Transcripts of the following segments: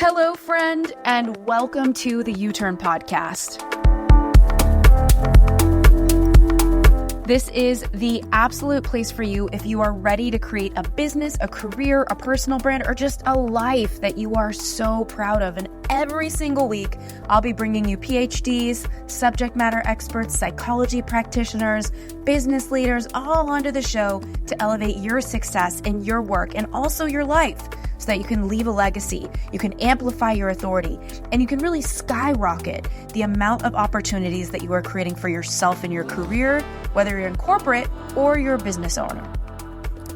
Hello, friend, and welcome to the U-Turn podcast. This is the absolute place for you if you are ready to create a business, a career, a personal brand, or just a life that you are so proud of. And every single week, I'll be bringing you PhDs, subject matter experts, psychology practitioners, business leaders, all onto the show to elevate your success in your work and also your life so that you can leave a legacy, you can amplify your authority, and you can really skyrocket the amount of opportunities that you are creating for yourself in your career, whether you're in corporate or you're a business owner.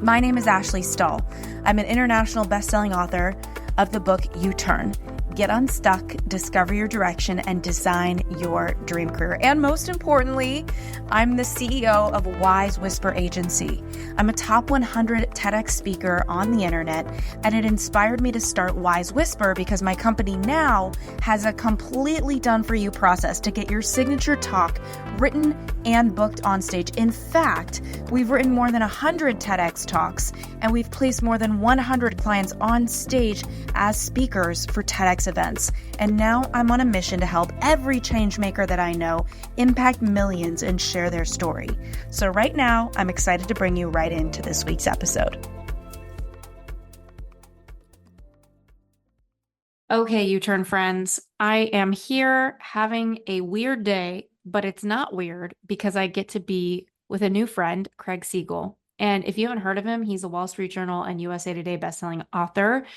My name is Ashley Stahl. I'm an international best-selling author of the book U-Turn. Get unstuck, discover your direction, and design your dream career. And most importantly, I'm the CEO of Wise Whisper Agency. I'm a top 100 TEDx speaker on the internet, and it inspired me to start Wise Whisper because my company now has a completely done-for-you process to get your signature talk written and booked on stage. In fact, we've written more than 100 TEDx talks, and we've placed more than 100 clients on stage as speakers for TEDx events. And now I'm on a mission to help every change maker that I know impact millions and share their story. So right now, I'm excited to bring you right into this week's episode. Okay, U-Turn friends, I am here having a weird day, but it's not weird because I get to be with a new friend, Craig Siegel. And if you haven't heard of him, he's a Wall Street Journal and USA Today bestselling author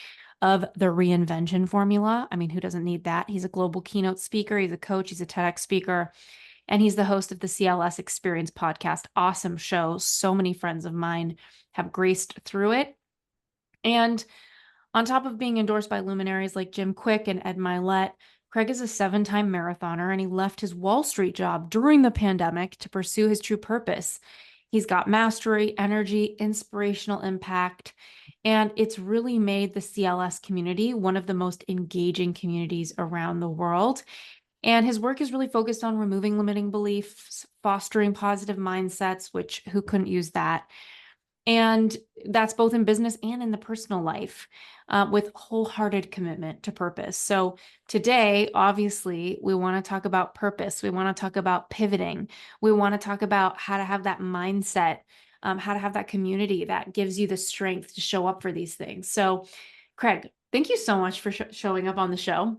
of the Reinvention Formula. I mean, who doesn't need that? He's a global keynote speaker. He's a coach. He's a TEDx speaker. And he's the host of the CLS Experience podcast. Awesome show. So many friends of mine have graced through it. And on top of being endorsed by luminaries like Jim Quick and Ed Milet, Craig is a 7-time marathoner, and he left his Wall Street job during the pandemic to pursue his true purpose. He's got mastery, energy, inspirational impact, and it's really made the CLS community one of the most engaging communities around the world. And his work is really focused on removing limiting beliefs, fostering positive mindsets, which who couldn't use that? And that's both in business and in the personal life, with wholehearted commitment to purpose. So today, obviously, we want to talk about purpose. We want to talk about pivoting. We want to talk about how to have that mindset, how to have that community that gives you the strength to show up for these things. So, Craig, thank you so much for showing up on the show.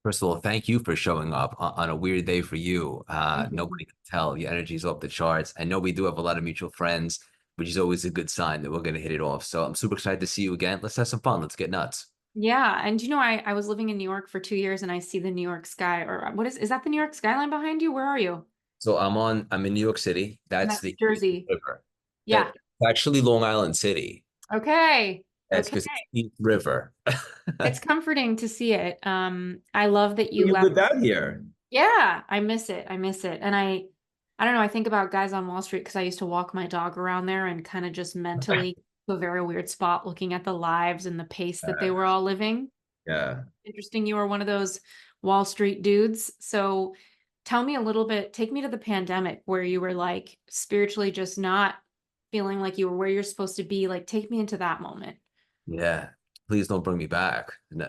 First of all, thank you for showing up on a weird day for you. Nobody can tell. Your energy's off the charts. I know we do have a lot of mutual friends, which is always a good sign that we're going to hit it off. So I'm super excited to see you again. Let's have some fun. Let's get nuts. Yeah. And I was living in New York for 2 years and I see the New York sky, or is that the New York skyline behind you? Where are you? So I'm in New York City. That's the Jersey. river. Yeah. That's actually Long Island City. Okay. That's because it's East River. It's comforting to see it. I love that you lived out here. Yeah, I miss it. And I don't know, I think about guys on Wall Street because I used to walk my dog around there and kind of just mentally to a very weird spot looking at the lives and the pace that they were all living. Yeah. Interesting. You were one of those Wall Street dudes. So tell me a little bit, take me to the pandemic where you were like spiritually just not feeling like you were where you're supposed to be. Like, take me into that moment. Yeah. Please don't bring me back. No,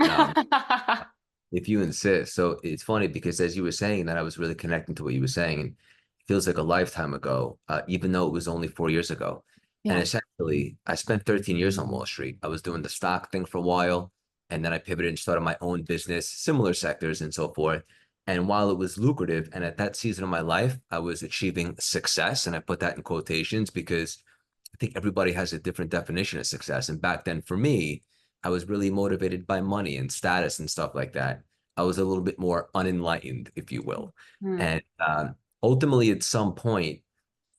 if you insist. So it's funny because as you were saying that, I was really connecting to what you were saying. And it feels like a lifetime ago, even though it was only 4 years ago. Yeah. And essentially, I spent 13 years on Wall Street. I was doing the stock thing for a while, and then I pivoted and started my own business, similar sectors and so forth. And while it was lucrative, and at that season of my life, I was achieving success, and I put that in quotations because I think everybody has a different definition of success. And back then, for me, I was really motivated by money and status and stuff like that. I was a little bit more unenlightened, if you will. And ultimately, at some point,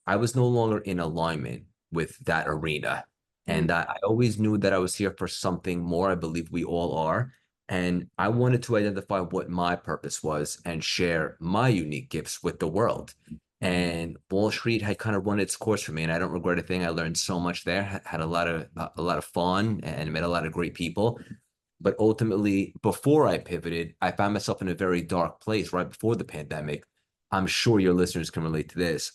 I was no longer in alignment with that arena. And I always knew that I was here for something more. I believe we all are. And I wanted to identify what my purpose was and share my unique gifts with the world. And Wall Street had kind of run its course for me, and I don't regret a thing. I learned so much there, had a lot of fun, and met a lot of great people. But ultimately, before I pivoted, I found myself in a very dark place right before the pandemic. I'm sure your listeners can relate to this.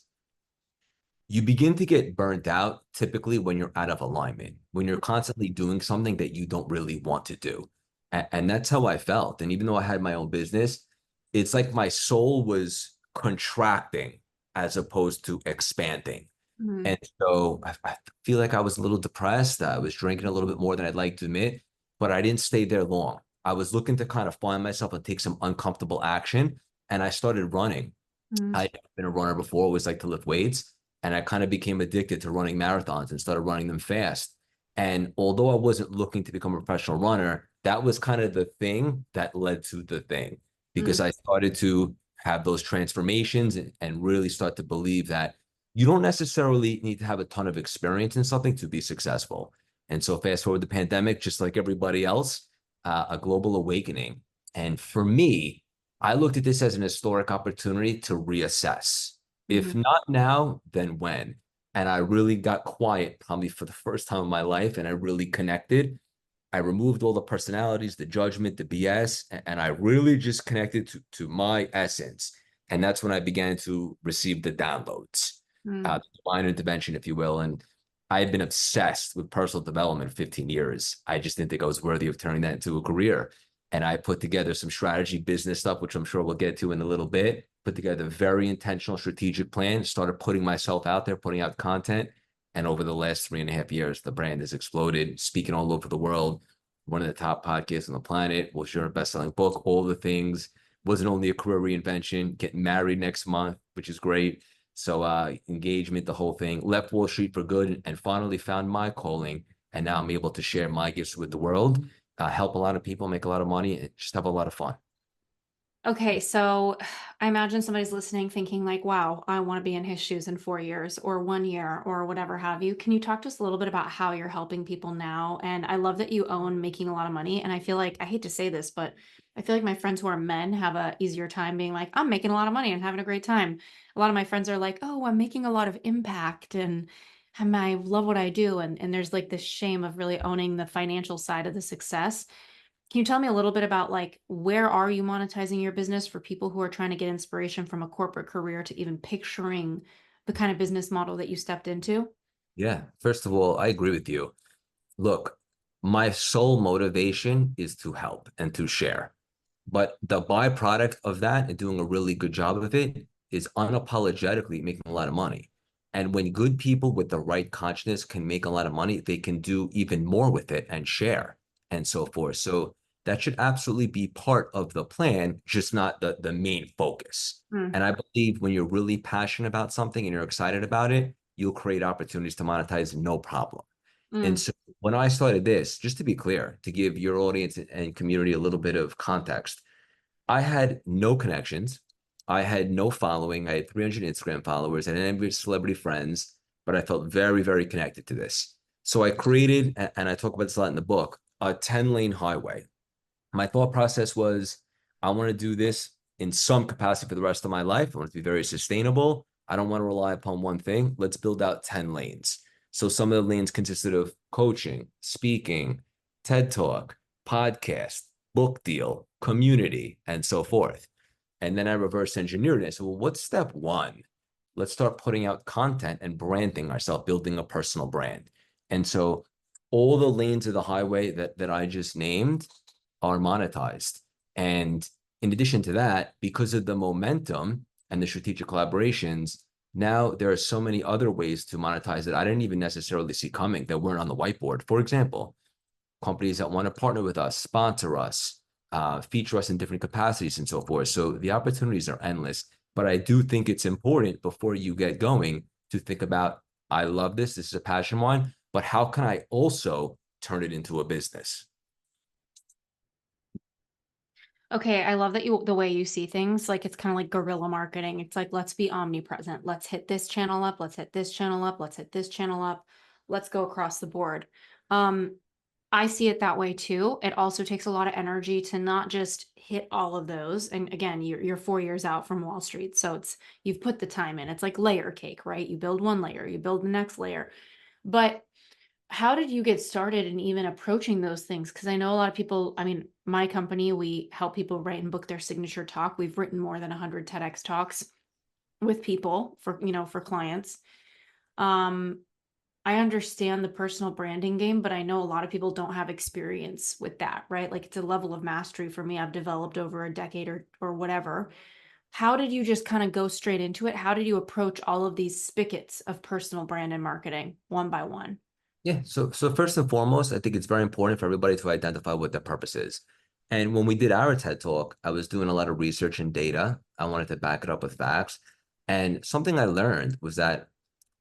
You begin to get burnt out typically when you're out of alignment, when you're constantly doing something that you don't really want to do. And that's how I felt. And even though I had my own business, it's like my soul was contracting as opposed to expanding. Mm, And so I feel like I was a little depressed. I was drinking a little bit more than I'd like to admit, but I didn't stay there long. I was looking to kind of find myself and take some uncomfortable action. And I started running. mm, I'd been a runner before, always liked to lift weights. And I kind of became addicted to running marathons and started running them fast. And although I wasn't looking to become a professional runner, that was kind of the thing that led to the thing because mm, I started to have those transformations and really start to believe that you don't necessarily need to have a ton of experience in something to be successful. And so fast forward the pandemic, just like everybody else, a global awakening. And for me, I looked at this as an historic opportunity to reassess. If mm, not now, then when? And I really got quiet probably for the first time in my life, and I really connected. I removed all the personalities, the judgment, the BS, and I really just connected to my essence. And that's when I began to receive the downloads, mm. divine intervention, if you will. And I had been obsessed with personal development 15 years. I just didn't think I was worthy of turning that into a career. And I put together some strategy business stuff, which I'm sure we'll get to in a little bit, put together a very intentional strategic plan, started putting myself out there, putting out content. And over the last 3.5 years, the brand has exploded, speaking all over the world. One of the top podcasts on the planet, will share a best-selling book, all the things. Wasn't only a career reinvention, getting married next month, which is great. So engagement, the whole thing. Left Wall Street for good and finally found my calling. And now I'm able to share my gifts with the world, help a lot of people, make a lot of money, and just have a lot of fun. Okay, so I imagine somebody's listening thinking like, wow, I want to be in his shoes in 4 years or 1 year or whatever have you. Can you talk to us a little bit about how you're helping people now? And I love that you own making a lot of money. And I feel like, I hate to say this, but I feel like my friends who are men have a easier time being like, I'm making a lot of money and having a great time. A lot of my friends are like, oh, I'm making a lot of impact and I love what I do. And there's like this shame of really owning the financial side of the success. Can you tell me a little bit about like where are you monetizing your business for people who are trying to get inspiration from a corporate career to even picturing the kind of business model that you stepped into? Yeah. First of all, I agree with you. Look, my sole motivation is to help and to share. But the byproduct of that and doing a really good job of it is unapologetically making a lot of money. And when good people with the right consciousness can make a lot of money, they can do even more with it and share and so forth. So that should absolutely be part of the plan, just not the main focus. Mm, And I believe when you're really passionate about something and you're excited about it, you'll create opportunities to monetize no problem. And mm, so when I started this, just to be clear, to give your audience and community a little bit of context, I had no connections. I had no following. I had 300 Instagram followers and any celebrity friends, but I felt very, very connected to this. So I created, and I talk about this a lot in the book, a 10-lane highway. My thought process was, I want to do this in some capacity for the rest of my life. I want it to be very sustainable. I don't want to rely upon one thing. Let's build out 10 lanes. So some of the lanes consisted of coaching, speaking, TED Talk, podcast, book deal, community, and so forth. And then I reverse engineered it. I said, well, what's step one? Let's start putting out content and branding ourselves, building a personal brand. And so all the lanes of the highway that I just named are monetized. And in addition to that, because of the momentum and the strategic collaborations, now there are so many other ways to monetize it I didn't even necessarily see coming that weren't on the whiteboard. For example, companies that want to partner with us, sponsor us, feature us in different capacities and so forth. So the opportunities are endless. But I do think it's important before you get going to think about, I love this. This is a passion of mine, but how can I also turn it into a business? Okay, I love that you the way you see things. Like it's kind of like guerrilla marketing. It's like let's be omnipresent. Let's hit this channel up. Let's hit this channel up. Let's hit this channel up. Let's go across the board. Um, I see it that way too. It also takes a lot of energy to not just hit all of those. And again, you're 4 years out from Wall Street, so it's you've put the time in. It's like layer cake, right? You build one layer, you build the next layer. But how did you get started in even approaching those things? Because I know a lot of people, I mean, my company, we help people write and book their signature talk. We've written more than 100 TEDx talks with people for, for clients. Um, I understand the personal branding game, but I know a lot of people don't have experience with that, right? Like it's a level of mastery for me I've developed over a decade or whatever. How did you just kind of go straight into it? How did you approach all of these spigots of personal brand and marketing one by one? Yeah, so first and foremost, I think it's very important for everybody to identify what their purpose is. And when we did our TED Talk, I was doing a lot of research and data. I wanted to back it up with facts. And something I learned was that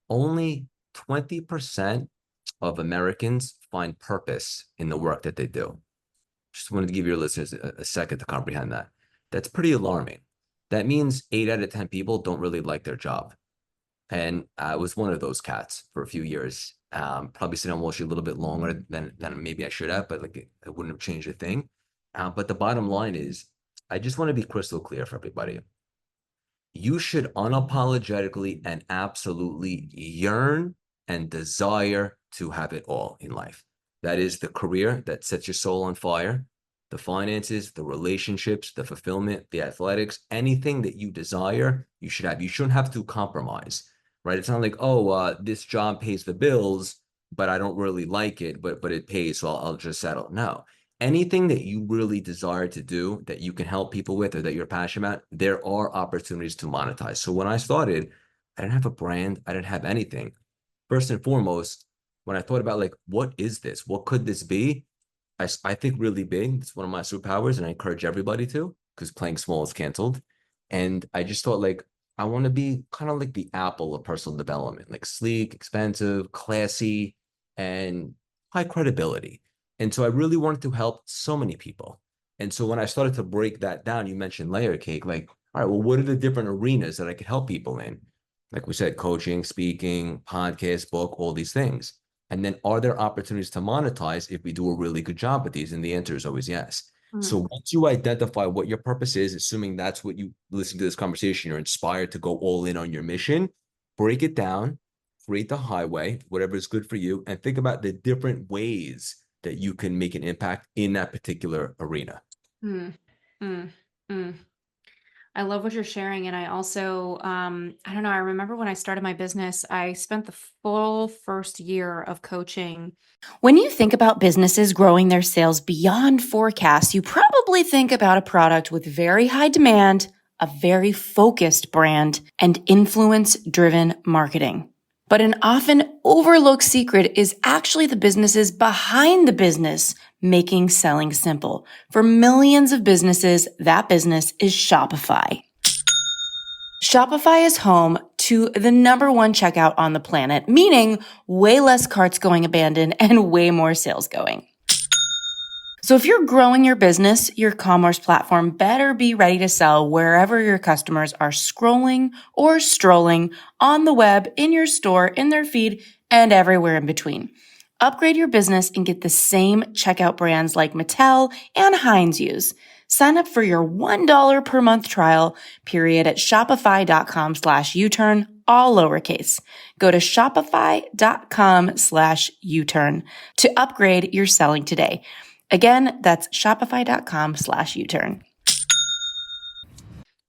only 20% of Americans find purpose in the work that they do. Just wanted to give your listeners a second to comprehend that. That's pretty alarming. That means 8 out of 10 people don't really like their job. And I was one of those cats for a few years. Probably sitting on Wall Street a little bit longer than maybe I should have, but like it wouldn't have changed a thing. But the bottom line is, I just want to be crystal clear for everybody. You should unapologetically and absolutely yearn and desire to have it all in life. That is the career that sets your soul on fire, the finances, the relationships, the fulfillment, the athletics, anything that you desire, you should have. You shouldn't have to compromise, right? It's not like, oh, this job pays the bills, but I don't really like it, but it pays, so I'll just settle. No, anything that you really desire to do that you can help people with or that you're passionate about, there are opportunities to monetize. So when I started, I didn't have a brand, I didn't have anything. First and foremost, when I thought about like, what is this? What could this be? I think really big. It's one of my superpowers, and I encourage everybody to, because playing small is canceled. And I just thought like, I want to be kind of like the Apple of personal development, like sleek, expensive, classy, and high credibility. And so I really wanted to help so many people. And so when I started to break that down, you mentioned layer cake, like, all right, well, what are the different arenas that I could help people in? Like we said, coaching, speaking, podcast, book, all these things. And then are there opportunities to monetize if we do a really good job with these? And the answer is always yes. Mm. So once you identify what your purpose is, assuming that's what you listen to this conversation, you're inspired to go all in on your mission, break it down, create the highway, whatever is good for you, and think about the different ways that you can make an impact in that particular arena. Mm, mm, mm. I love what you're sharing. And I also, I don't know, I remember when I started my business, I spent the full first year of coaching. When you think about businesses growing their sales beyond forecasts, you probably think about a product with very high demand, a very focused brand, and influence driven marketing. But an often overlooked secret is actually the businesses behind the business making selling simple. For millions of businesses, that business is Shopify. Shopify is home to the number one checkout on the planet, meaning way less carts going abandoned and way more sales going. So if you're growing your business, your commerce platform better be ready to sell wherever your customers are scrolling or strolling on the web, in your store, in their feed, and everywhere in between. Upgrade your business and get the same checkout brands like Mattel and Heinz use. Sign up for your $1 per month trial period at shopify.com/U-turn, all lowercase. Go to shopify.com/U-turn to upgrade your selling today. Again, that's shopify.com/U-turn.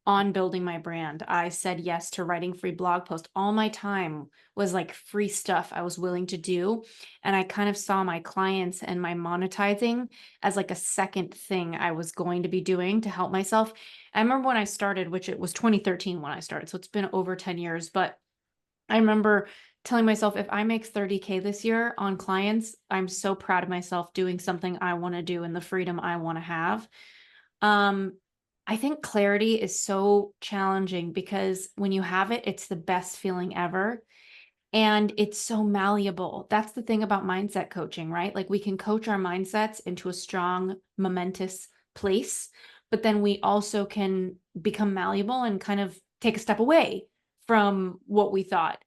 On building my brand, I said yes to writing free blog posts. All my time was like free stuff I was willing to do. And I kind of saw my clients and my monetizing as like a second thing I was going to be doing to help myself. I remember when I started, which it was 2013 when I started. So it's been over 10 years, but I remember telling myself, if I make 30K this year on clients, I'm so proud of myself doing something I want to do and the freedom I want to have. Um, I think clarity is so challenging because when you have it, it's the best feeling ever. And it's so malleable. That's the thing about mindset coaching, right? Like we can coach our mindsets into a strong, momentous place, but then we also can become malleable and kind of take a step away from what we thought.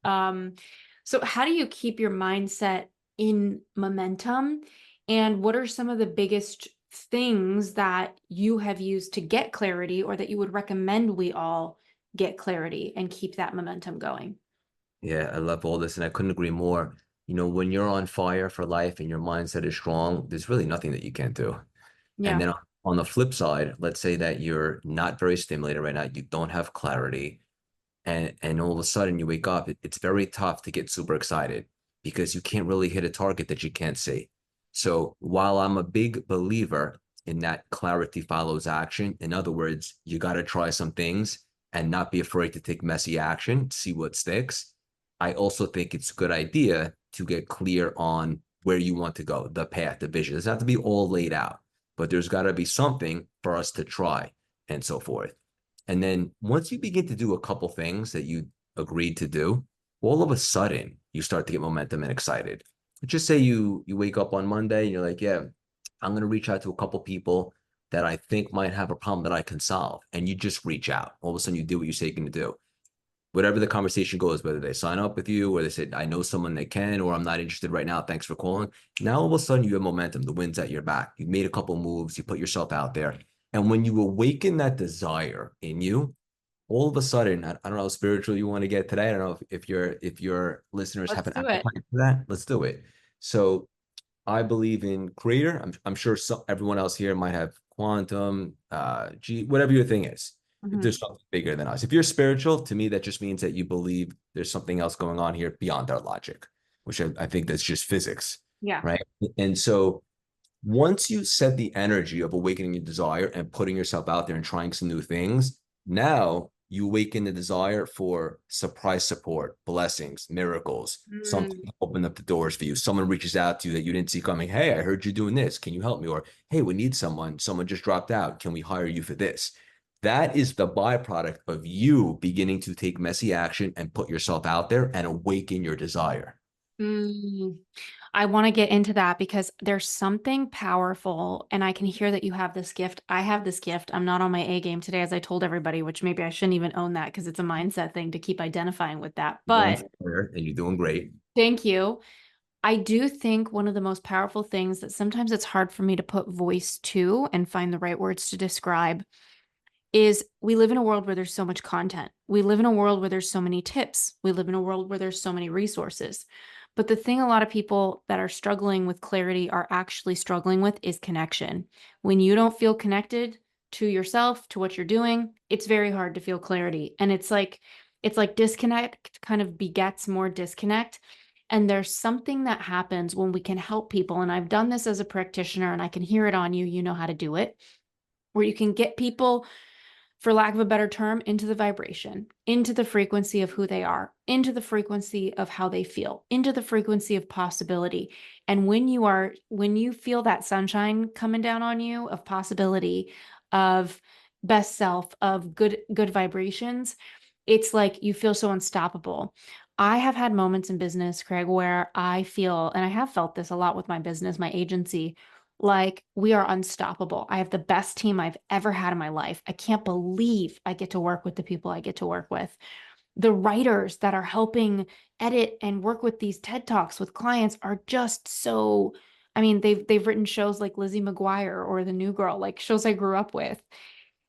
So how do you keep your mindset in momentum? And what are some of the biggest things that you have used to get clarity or that you would recommend we all get clarity and keep that momentum going? Yeah, I love all this, and I couldn't agree more. You know, when you're on fire for life and your mindset is strong, there's really nothing that you can't do. And Yeah. then on the flip side, let's say that you're not very stimulated right now, you don't have clarity, and all of a sudden you wake up, it's very tough to get super excited. because you can't really hit a target that you can't see. So while I'm a big believer in that clarity follows action, in other words, you got to try some things and not be afraid to take messy action, see what sticks. I also think it's a good idea to get clear on where you want to go, the path, the vision. It doesn't have to be all laid out, but there's got to be something for us to try and so forth. And then once you begin to do a couple things that you agreed to do, all of a sudden you start to get momentum and excited. Just say you wake up on Monday and you're like, yeah, I'm going to reach out to a couple people that I think might have a problem that I can solve. And you just reach out. All of a sudden you do what you say you're going to do. Whatever the conversation goes, whether they sign up with you or they say, I know someone that can, or I'm not interested right now. Thanks for calling. Now all of a sudden you have momentum. The wind's at your back. You made a couple moves. You put yourself out there. And when you awaken that desire in you, all of a sudden, I don't know how spiritual you want to get today. I don't know if your listeners have Let's an do it. appetite for that. Let's do it. So I believe in creator. I'm sure everyone else here might have quantum, whatever your thing is. If Mhm. there's something bigger than us, if you're spiritual, to me, that just means that you believe there's something else going on here beyond our logic, which I think that's just physics, Yeah. right? And so once you set the energy of awakening your desire and putting yourself out there and trying some new things, now you awaken the desire for surprise support, blessings, miracles, something Mm. to open up the doors for you. Someone reaches out to you that you didn't see coming. Hey, I heard you doing this. Can you help me? Or, hey, we need someone. Someone just dropped out. Can we hire you for this? That is the byproduct of you beginning to take messy action and put yourself out there and awaken your desire. Mm. I want to get into that because there's something powerful, and I can hear that you have this gift. I have this gift. I'm not on my A game today, as I told everybody, which maybe I shouldn't even own that because it's a mindset thing to keep identifying with that. You're on But fire and you're doing great. thank you. I do think one of the most powerful things that sometimes it's hard for me to put voice to and find the right words to describe is we live in a world where there's so much content. We live in a world where there's so many tips. We live in a world where there's so many resources. But the thing a lot of people that are struggling with clarity are actually struggling with is connection. When you don't feel connected to yourself, to what you're doing, it's very hard to feel clarity. And it's like disconnect kind of begets more disconnect. And there's something that happens when we can help people. And I've done this as a practitioner and I can hear it on you. You know how to do it, where you can get people, for lack of a better term, into the vibration, into the frequency of who they are, into the frequency of how they feel, into the frequency of possibility. And when you feel that sunshine coming down on you of possibility, of best self, of good vibrations, it's like you feel so unstoppable. I have had moments in business, Craig, where I feel, and I have felt this a lot with my business, my agency, like we are unstoppable. I have the best team I've ever had in my life. I can't believe I get to work with the people I get to work with. The writers that are helping edit and work with these TED Talks with clients are just so, I mean, they've written shows like Lizzie McGuire or The New Girl, like shows I grew up with.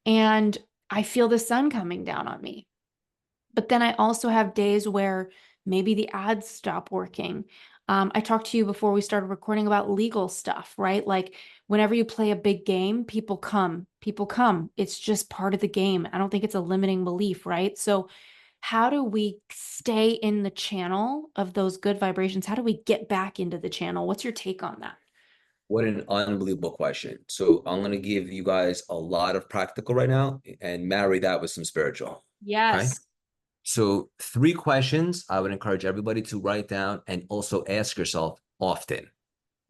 And I feel the sun coming down on me. But then I also have days where maybe the ads stop working. I talked to you before we started recording about legal stuff, right? Like whenever you play a big game, people come, people come. It's just part of the game. I don't think it's a limiting belief, right? So how do we stay in the channel of those good vibrations? How do we get back into the channel? What's your take on that? What an unbelievable question. So I'm going to give you guys a lot of practical right now and marry that with some spiritual. Okay. Yes. So 3 questions I would encourage everybody to write down and also ask yourself often.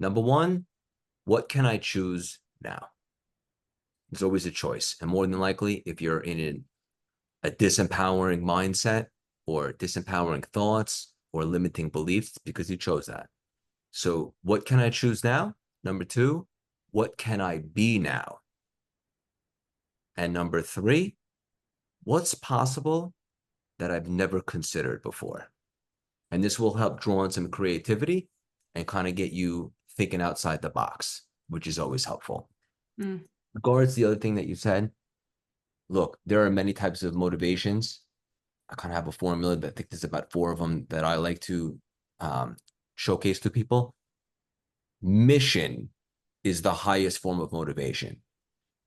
Number one, what can I choose now? There's always a choice. And more than likely, if you're in a disempowering mindset or disempowering thoughts or limiting beliefs, it's because you chose that. So what can I choose now? Number two, what can I be now? And number three, what's possible that I've never considered before? And this will help draw on some creativity and kind of get you thinking outside the box, which is always helpful. Mm. Regards the other thing that you said, look, there are many types of motivations. I kind of have a formula that I think there's about 4 of them that I like to um, showcase to people. Mission is the highest form of motivation.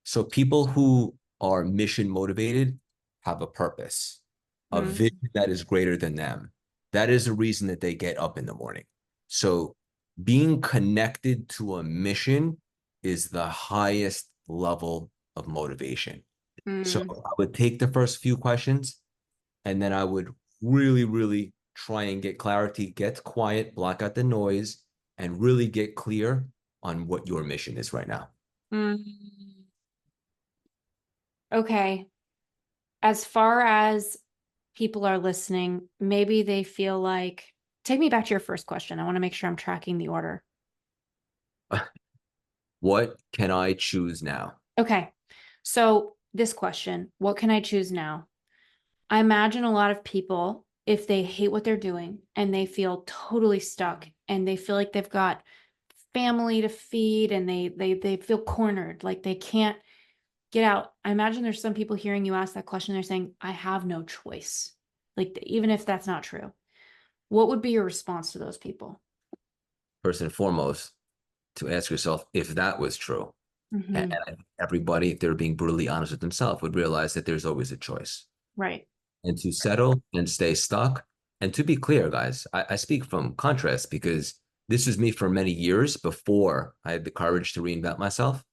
So people who are mission motivated have a purpose, a Mm. vision that is greater than them. That is the reason that they get up in the morning. So being connected to a mission is the highest level of motivation. So Mm, I would take the first few questions and then I would really, really try and get clarity, get quiet, block out the noise, and really get clear on what your mission is right now. mm. Okay. As far as people are listening, maybe they feel like, take me back to your first question. I want to make sure I'm tracking the order. What can I choose now? Okay. So, this question, what can I choose now? I imagine a lot of people, if they hate what they're doing and they feel totally stuck and they feel like they've got family to feed and they feel cornered, like they can't get out. I imagine there's some people hearing you ask that question, they're saying, I have no choice. Like, even if that's not true, what would be your response to those people? First and foremost, to ask yourself if that was true. And Hmm. I think everybody, if they're being brutally honest with themselves, would realize that there's always a choice. Right. And to settle and stay stuck. And to be clear, guys, I speak from contrast because this was me for many years before I had the courage to reinvent myself.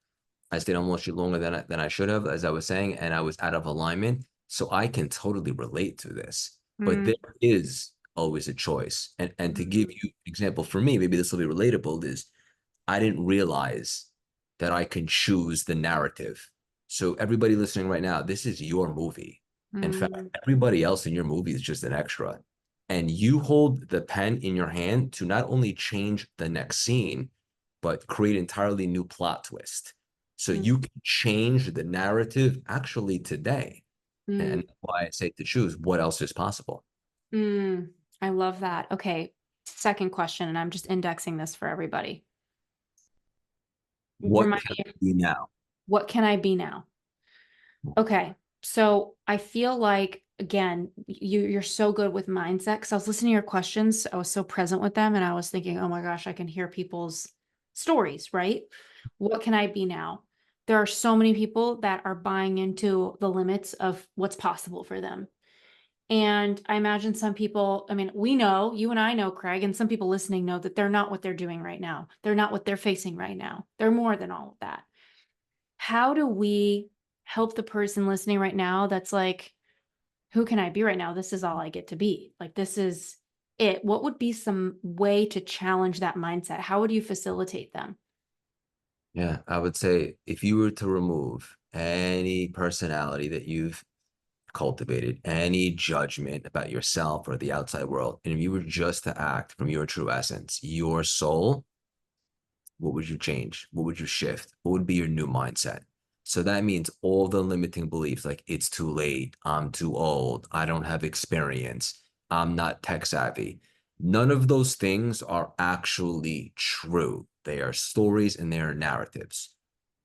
I stayed on Wall Street longer than I should have, as I was saying, and I was out of alignment. So I can totally relate to this. But Mm, there is always a choice. And to give you an example for me, maybe this will be relatable, is I didn't realize that I can choose the narrative. So everybody listening right now, this is your movie. In fact, mm, everybody else in your movie is just an extra. And you hold the pen in your hand to not only change the next scene, but create entirely new plot twist. So mm, you can change the narrative actually today. And mm, that's why I say to choose what else is possible. mm. I love that. Okay. Second question, and I'm just indexing this for everybody. What Remind can me, I do now? what can I be now? Okay. So I feel like again, you're so good with mindset because I was listening to your questions. I was so present with them and I was thinking, oh my gosh, I can hear people's stories, right? What can I be now? There are so many people that are buying into the limits of what's possible for them. And I imagine some people, I mean, we know, you and I know, Craig, and some people listening know that they're not what they're doing right now. They're not what they're facing right now. They're more than all of that. How do we help the person listening right now that's like, who can I be right now? This is all I get to be. Like, this is it. What would be some way to challenge that mindset? How would you facilitate them? Yeah, I would say if you were to remove any personality that you've cultivated, any judgment about yourself or the outside world, and if you were just to act from your true essence, your soul, what would you change? What would you shift? What would be your new mindset? So that means all the limiting beliefs like it's too late, I'm too old, I don't have experience, I'm not tech savvy. None of those things are actually true. They are stories and they are narratives.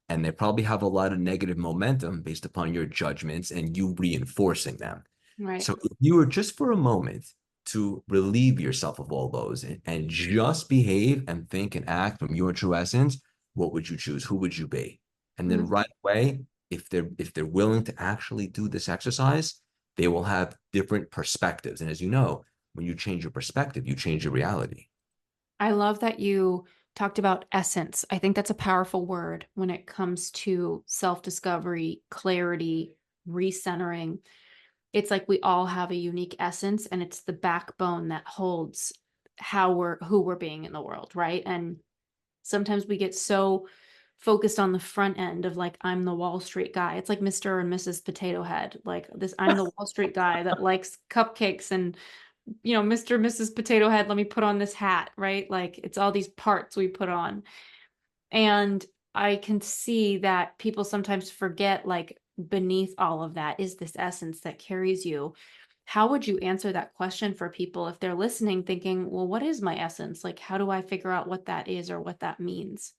And they probably have a lot of negative momentum based upon your judgments and you reinforcing them. Right. So if you were just for a moment to relieve yourself of all those and just behave and think and act from your true essence, what would you choose? Who would you be? And then Mm. right away, if they're willing to actually do this exercise, they will have different perspectives. And as you know, when you change your perspective, you change your reality. I love that you talked about essence. I think that's a powerful word when it comes to self discovery, clarity, recentering. It's like we all have a unique essence and it's the backbone that holds who we're being in the world, right? And sometimes we get so focused on the front end of like I'm the Wall Street guy. It's like Mr. and Mrs. Potato Head. Like this I'm the Wall Street guy that likes cupcakes and Mr. and Mrs. Potato Head, let me put on this hat, right? Like it's all these parts we put on. And I can see that people sometimes forget like beneath all of that is this essence that carries you. How would you answer that question for people if they're listening thinking, well, what is my essence? Like, how do I figure out what that is or what that means?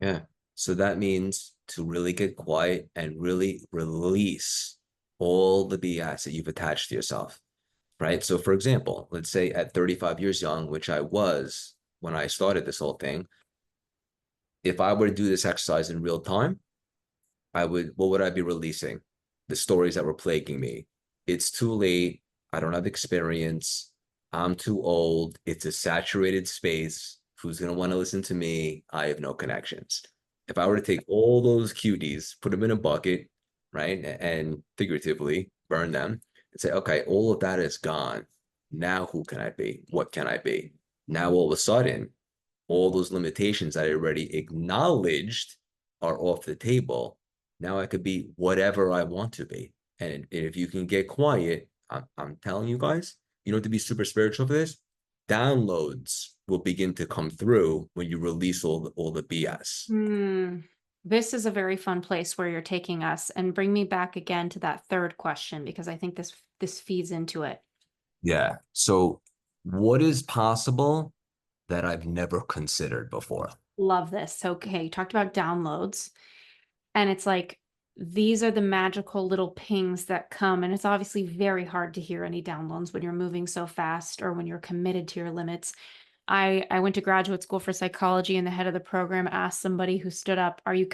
Yeah. So that means to really get quiet and really release all the BS that you've attached to yourself, right? So, for example, let's say at 35 years young, which I was when I started this whole thing, if I were to do this exercise in real time, what would I be releasing? The stories that were plaguing me. It's too late. I don't have experience. I'm too old. It's a saturated space. Who's going to want to listen to me? I have no connections. If I were to take all those cuties, put them in a bucket, right? And figuratively burn them and say, okay, all of that is gone. Now who can I be? What can I be? Now all of a sudden, all those limitations I already acknowledged are off the table. Now I could be whatever I want to be. And if you can get quiet, I'm telling you guys, you don't have to be super spiritual for this. Downloads will begin to come through when you release all the BS. This is a very fun place where you're taking us, and bring me back again to that third question, because I think this feeds into it. Yeah. So what is possible that I've never considered before? Love this. Okay, you talked about downloads, and it's like these are the magical little pings that come, and it's obviously very hard to hear any downloads when you're moving so fast or when you're committed to your limits. I went to graduate school for psychology, and the head of the program asked somebody who stood up, "Are you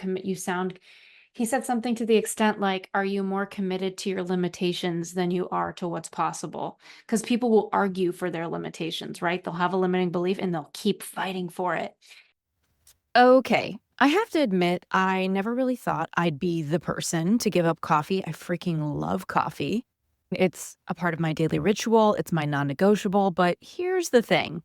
he said something to the extent like, "Are you more committed to your limitations than you are to what's possible?" Because people will argue for their limitations, right? They'll have a limiting belief and they'll keep fighting for it. Okay, I have to admit, I never really thought I'd be the person to give up coffee. I freaking love coffee. It's a part of my daily ritual, it's my non negotiable. But here's the thing,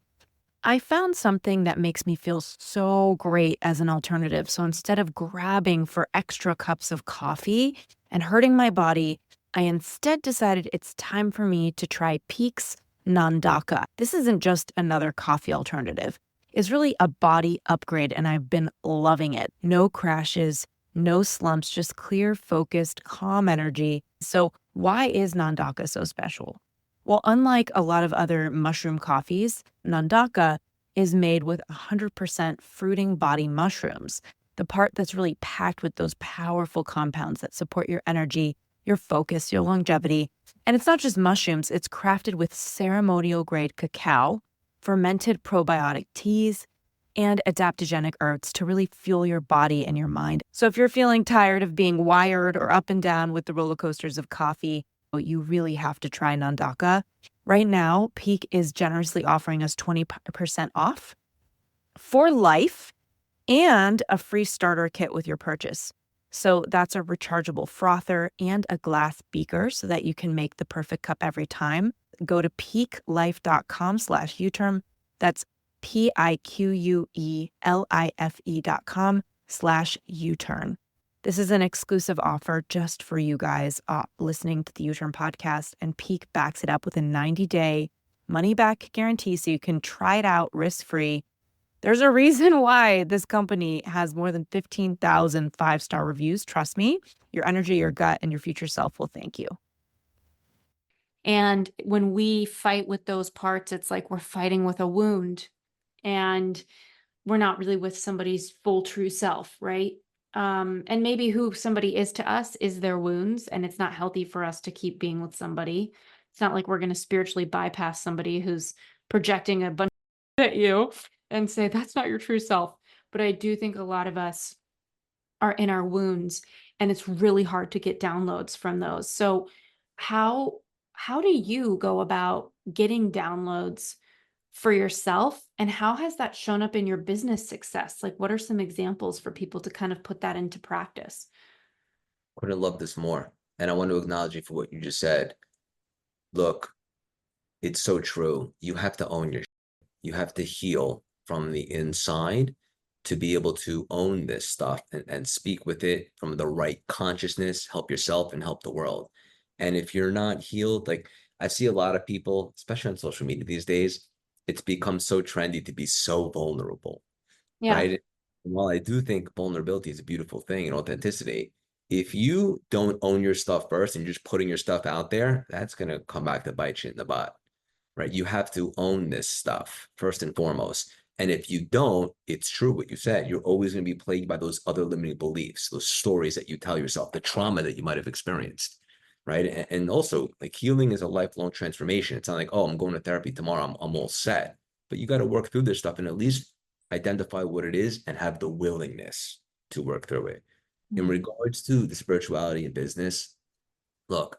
I found something that makes me feel so great as an alternative. So instead of grabbing for extra cups of coffee and hurting my body, I instead decided it's time for me to try Peak's Nandaka. This isn't just another coffee alternative. It's really a body upgrade, and I've been loving it. No crashes, no slumps, just clear, focused, calm energy. So why is Nandaka so special? Well, unlike a lot of other mushroom coffees, Nandaka is made with 100% fruiting body mushrooms, the part that's really packed with those powerful compounds that support your energy, your focus, your longevity. And it's not just mushrooms, it's crafted with ceremonial grade cacao, fermented probiotic teas, and adaptogenic herbs to really fuel your body and your mind. So if you're feeling tired of being wired or up and down with the roller coasters of coffee, you really have to try Nandaka. Right now, Peak is generously offering us 20% off for life and a free starter kit with your purchase. So that's a rechargeable frother and a glass beaker so that you can make the perfect cup every time. Go to peaklife.com/uterm. That's PIQUELIFE.com/uturn. This is an exclusive offer just for you guys listening to the U-Turn podcast, and Peak backs it up with a 90-day money-back guarantee so you can try it out risk-free. There's a reason why this company has more than 15,000 five-star reviews. Trust me, your energy, your gut, and your future self will thank you. And when we fight with those parts, it's like we're fighting with a wound, and we're not really with somebody's full true self, right? And maybe who somebody is to us is their wounds, and it's not healthy for us to keep being with somebody. It's not like we're going to spiritually bypass somebody who's projecting a bunch at you and say, that's not your true self. But I do think a lot of us are in our wounds, and it's really hard to get downloads from those. So how do you go about getting downloads for yourself, and how has that shown up in your business success? Like, what are some examples for people to kind of put that into practice? Couldn't love this more. And I want to acknowledge you for what you just said. Look, it's so true. You have to own your you have to heal from the inside to be able to own this stuff and speak with it from the right consciousness, help yourself and help the world. And if you're not healed, like I see a lot of people, especially on social media these days, it's become so trendy to be so vulnerable, Yeah. right? And while I do think vulnerability is a beautiful thing and authenticity, if you don't own your stuff first and you're just putting your stuff out there, that's going to come back to bite you in the butt, right? You have to own this stuff first and foremost. And if you don't, it's true what you said. You're always going to be plagued by those other limiting beliefs, those stories that you tell yourself, the trauma that you might have experienced, right? And also, like healing is a lifelong transformation. It's not like, oh, I'm going to therapy tomorrow, I'm all set. But you got to work through this stuff and at least identify what it is and have the willingness to work through it. In regards to the spirituality in business, look,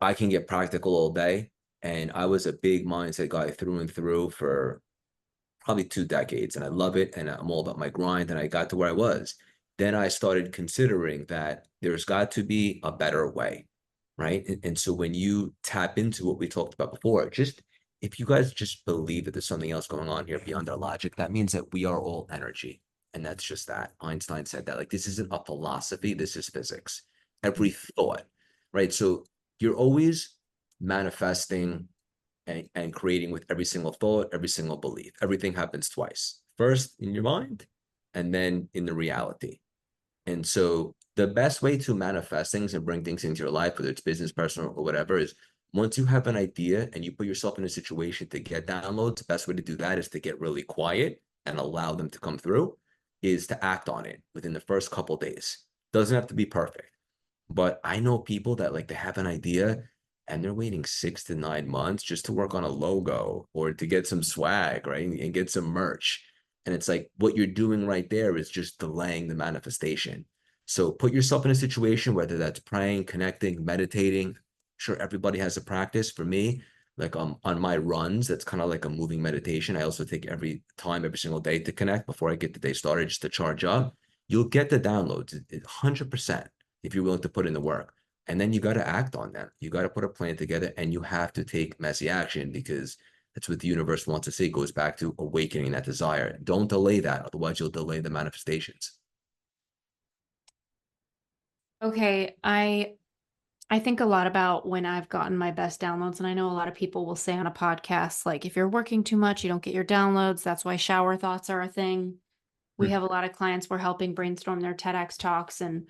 I can get practical all day. And I was a big mindset guy through and through for probably 2 decades, and I love it. And I'm all about my grind, and I got to where I was. Then I started considering that there's got to be a better way, right? And so when you tap into what we talked about before, just if you guys just believe that there's something else going on here beyond our logic, that means that we are all energy. And that's just that. Einstein said that, like, this isn't a philosophy, this is physics. Every thought, right? So you're always manifesting and creating with every single thought, every single belief. Everything happens twice. First in your mind, and then in the reality. And so the best way to manifest things and bring things into your life, whether it's business, personal, or whatever, is once you have an idea and you put yourself in a situation to get downloads, the best way to do that is to get really quiet and allow them to come through, is to act on it within the first couple of days. Doesn't have to be perfect. But I know people that like they have an idea and they're waiting 6 to 9 months just to work on a logo or to get some swag, right? And get some merch. And it's like what you're doing right there is just delaying the manifestation. So put yourself in a situation, whether that's praying, connecting, meditating. Sure, everybody has a practice. For me, like on my runs, that's kind of like a moving meditation. I also take every single day to connect before I get the day started, just to charge up. You'll get the downloads 100% if you're willing to put in the work. And then you got to act on them. You got to put a plan together, and you have to take messy action, because that's what the universe wants to see. It goes back to awakening that desire. Don't delay that. Otherwise, you'll delay the manifestations. Okay, I think a lot about when I've gotten my best downloads, and I know a lot of people will say on a podcast, like, if you're working too much, you don't get your downloads. That's why shower thoughts are a thing. We have a lot of clients we're helping brainstorm their TEDx talks, and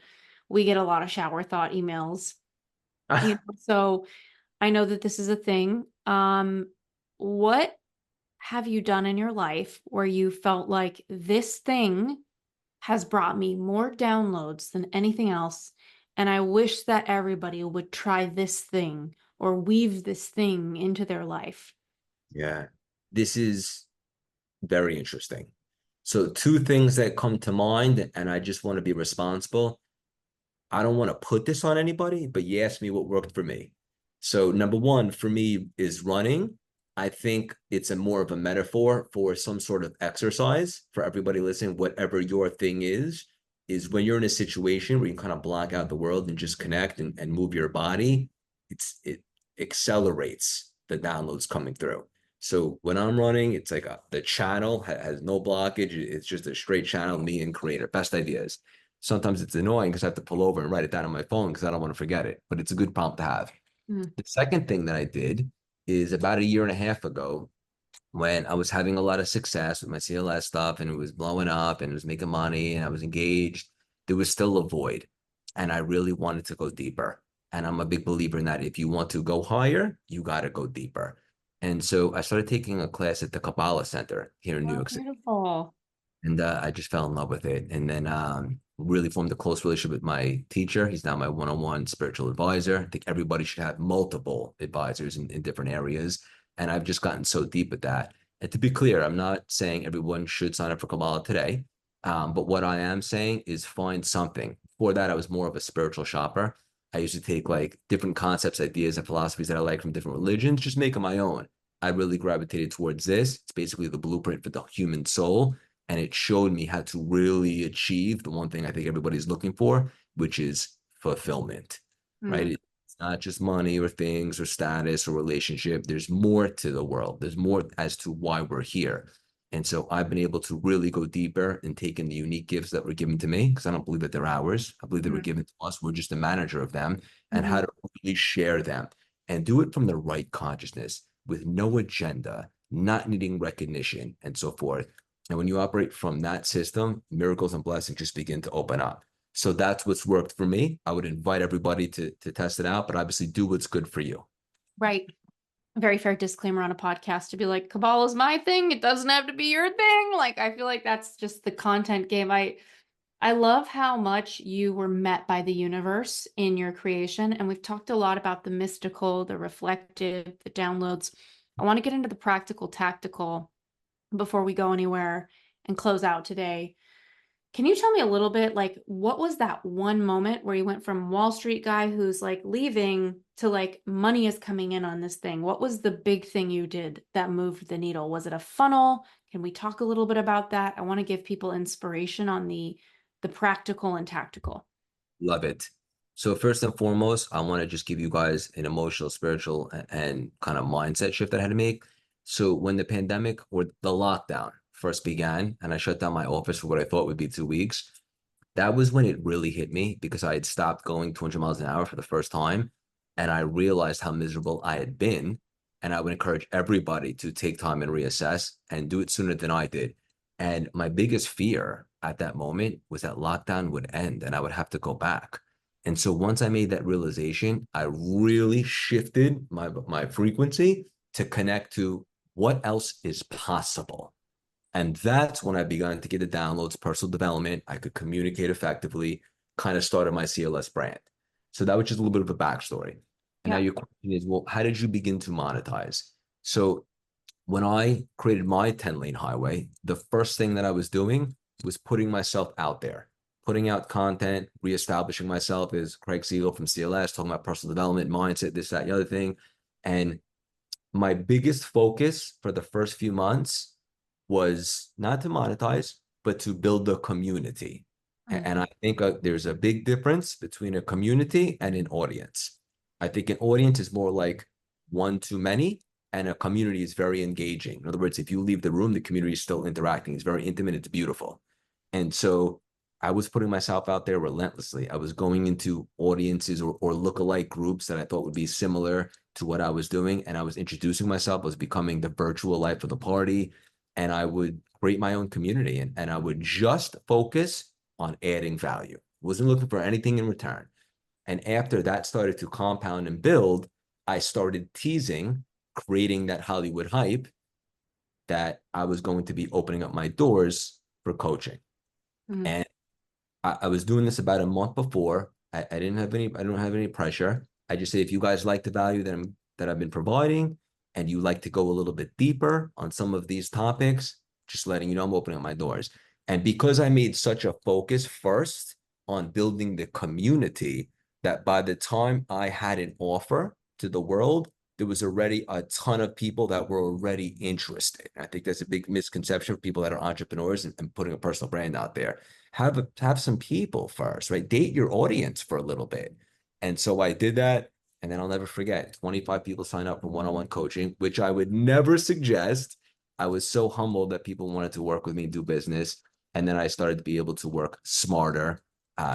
we get a lot of shower thought emails. So I know that this is a thing. What have you done in your life where you felt like this thing has brought me more downloads than anything else, and I wish that everybody would try this thing or weave this thing into their life? Yeah, this is very interesting. So, two things that come to mind, and I just want to be responsible. I don't want to put this on anybody, but you asked me what worked for me. So number one for me is running. I think it's a more of a metaphor for some sort of exercise for everybody listening. Whatever your thing is when you're in a situation where you kind of block out the world and just connect and move your body, it accelerates the downloads coming through. So when I'm running, it's like the channel has no blockage. It's just a straight channel, me and creator, best ideas. Sometimes it's annoying because I have to pull over and write it down on my phone because I don't want to forget it, but it's a good prompt to have. Mm. The second thing that I did is about a year and a half ago, when I was having a lot of success with my CLS stuff and it was blowing up and it was making money and I was engaged, there was still a void. And I really wanted to go deeper. And I'm a big believer in that. If you want to go higher, you got to go deeper. And so I started taking a class at the Kabbalah Center here in New Oh, York City. beautiful. And I just fell in love with it. And then really formed a close relationship with my teacher. He's now my one-on-one spiritual advisor. I think everybody should have multiple advisors in different areas. And I've just gotten so deep with that. And to be clear, I'm not saying everyone should sign up for Kabbalah today. But what I am saying is find something. Before that, I was more of a spiritual shopper. I used to take like different concepts, ideas, and philosophies that I like from different religions, just make them my own. I really gravitated towards this. It's basically the blueprint for the human soul, and it showed me how to really achieve the one thing I think everybody's looking for, which is fulfillment, right? Mm. It's not just money or things or status or relationship. There's more to the world. There's more as to why we're here. And so I've been able to really go deeper and take in the unique gifts that were given to me, because I don't believe that they're ours. I believe they were Mm. given to us. We're just a manager of them, and Mhm. how to really share them and do it from the right consciousness with no agenda, not needing recognition and so forth. And when you operate from that system, miracles and blessings just begin to open up. So that's what's worked for me. I would invite everybody to test it out, but obviously do what's good for you. Right. Very fair disclaimer on a podcast to be like, Kabbalah's my thing. It doesn't have to be your thing. Like, I feel like that's just the content game. I love how much you were met by the universe in your creation. And we've talked a lot about the mystical, the reflective, the downloads. I want to get into the practical, tactical before we go anywhere and close out today. Can you tell me a little bit, like, what was that one moment where you went from Wall Street guy who's like leaving to like money is coming in on this thing? What was the big thing you did that moved the needle? Was it a funnel? Can we talk a little bit about that? I want to give people inspiration on the practical and tactical. Love it. So first and foremost, I want to just give you guys an emotional, spiritual, and kind of mindset shift that I had to make. So when the pandemic or the lockdown first began, and I shut down my office for what I thought would be 2 weeks, that was when it really hit me because I had stopped going 200 miles an hour for the first time, and I realized how miserable I had been. And I would encourage everybody to take time and reassess and do it sooner than I did. And my biggest fear at that moment was that lockdown would end and I would have to go back. And so once I made that realization, I really shifted my frequency to connect to what else is possible. And that's when I began to get the downloads, personal development. I could communicate effectively, kind of started my CLS brand. So that was just a little bit of a backstory. And now Yeah. your question is, well, how did you begin to monetize? So when I created my 10 lane highway, the first thing that I was doing was putting myself out there, putting out content, reestablishing myself as Craig Siegel from CLS, talking about personal development, mindset, this, that, the other thing. And my biggest focus for the first few months was not to monetize, but to build a community. Mm. And I think there's a big difference between a community and an audience. I think an audience is more like one to many, and a community is very engaging. In other words, if you leave the room, the community is still interacting. It's very intimate. It's beautiful. And so I was putting myself out there relentlessly. I was going into audiences or lookalike groups that I thought would be similar to what I was doing. And I was introducing myself. I was becoming the virtual life of the party. And I would create my own community and I would just focus on adding value. Wasn't looking for anything in return. And after that started to compound and build, I started teasing, creating that Hollywood hype that I was going to be opening up my doors for coaching. Mm. And I was doing this about a month before. I don't have any pressure. I just say if you guys like the value that I've been providing and you like to go a little bit deeper on some of these topics, just letting you know I'm opening up my doors. And because I made such a focus first on building the community, that by the time I had an offer to the world, there was already a ton of people that were already interested. I think that's a big misconception for people that are entrepreneurs and putting a personal brand out there. Have some people first, right? Date your audience for a little bit. And so I did that. And then I'll never forget 25 people sign up for one-on-one coaching, which I would never suggest. I was so humbled that people wanted to work with me and do business. And then I started to be able to work smarter,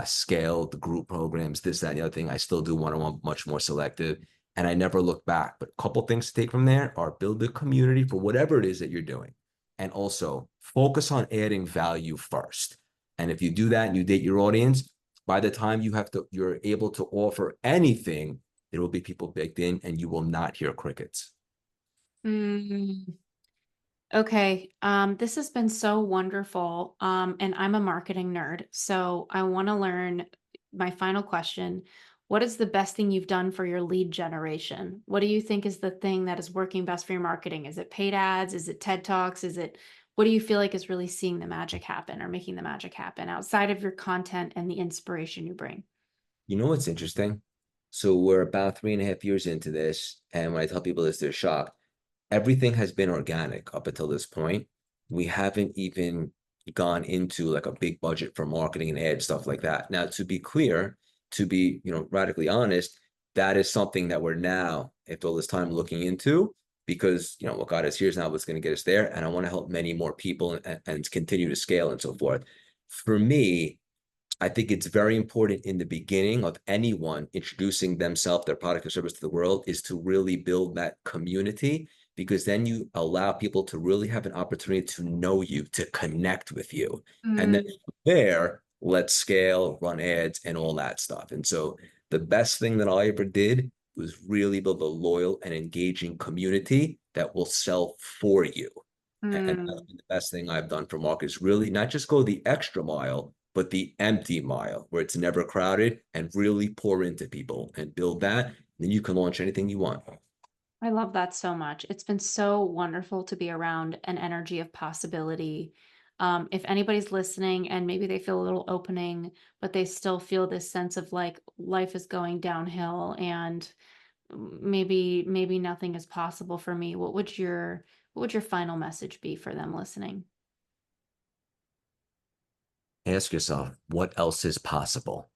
scale the group programs, this, that, and the other thing. I still do one-on-one, much more selective. And I never look back. But a couple things to take from there are build a community for whatever it is that you're doing. And also focus on adding value first. And if you do that and you date your audience, by the time you're able to offer anything, there will be people baked in and you will not hear crickets. Mm. Okay, this has been so wonderful. And I'm a marketing nerd, so I want to learn my final question. What is the best thing you've done for your lead generation? What do you think is the thing that is working best for your marketing? Is it paid ads? Is it TED Talks? What do you feel like is really seeing the magic happen or making the magic happen outside of your content and the inspiration you bring? You know what's interesting? So we're about 3.5 years into this, and when I tell people this, they're shocked. Everything has been organic up until this point. We haven't even gone into like a big budget for marketing and ad stuff like that. Now, to be clear, to be, radically honest, that is something that we're now, after all this time, looking into because, what got us here is now what's going to get us there. And I want to help many more people and continue to scale and so forth. For me, I think it's very important in the beginning of anyone introducing themselves, their product or service to the world, is to really build that community because then you allow people to really have an opportunity to know you, to connect with you. And then Mm. from there, let's scale, run ads, and all that stuff. And so the best thing that I ever did was really build a loyal and engaging community that will sell for you. And that's Mm. been the best thing I've done for marketers, really not just go the extra mile, but the empty mile where it's never crowded and really pour into people and build that. Then you can launch anything you want. I love that so much. It's been so wonderful to be around an energy of possibility. If anybody's listening and maybe they feel a little opening, but they still feel this sense of like life is going downhill and maybe nothing is possible for me, what would your final message be for them listening? Ask yourself, what else is possible?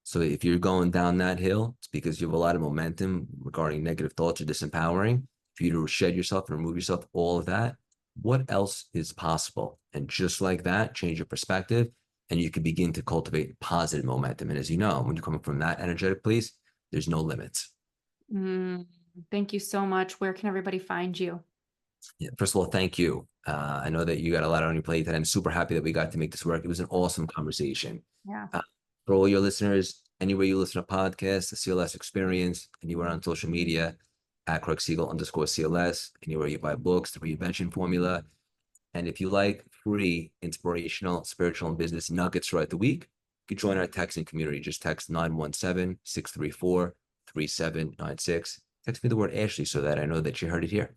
So if you're going down that hill, it's because you have a lot of momentum regarding negative thoughts or disempowering. For you to shed yourself and remove yourself, all of that, what else is possible? And just like that, change your perspective and you can begin to cultivate positive momentum. And as you know, when you're coming from that energetic place, there's no limits. Thank you so much. Where can everybody find you? Yeah, first of all, thank you. I know that you got a lot on your plate, and I'm super happy that we got to make this work. It was an awesome conversation. Yeah. For all your listeners, anywhere you listen to podcasts, the CLS Experience, anywhere on social media, at Craig Siegel _CLS, anywhere you buy books, the Reinvention Formula. And if you like free, inspirational, spiritual, and business nuggets throughout the week, you can join our texting community. Just text 917-634-3796. Text me the word Ashley so that I know that you heard it here.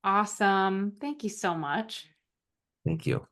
Awesome. Thank you so much. Thank you.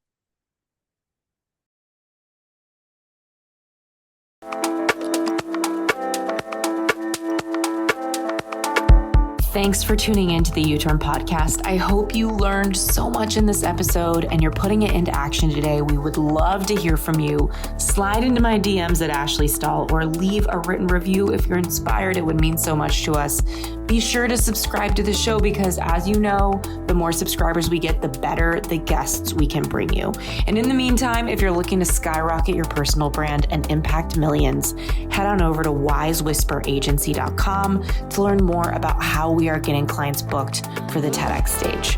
Thanks for tuning in to the U-Turn podcast. I hope you learned so much in this episode and you're putting it into action today. We would love to hear from you. Slide into my DMs at Ashley Stahl or leave a written review if you're inspired. It would mean so much to us. Be sure to subscribe to the show because, as you know, the more subscribers we get, the better the guests we can bring you. And in the meantime, if you're looking to skyrocket your personal brand and impact millions, head on over to wisewhisperagency.com to learn more about how we are getting clients booked for the TEDx stage.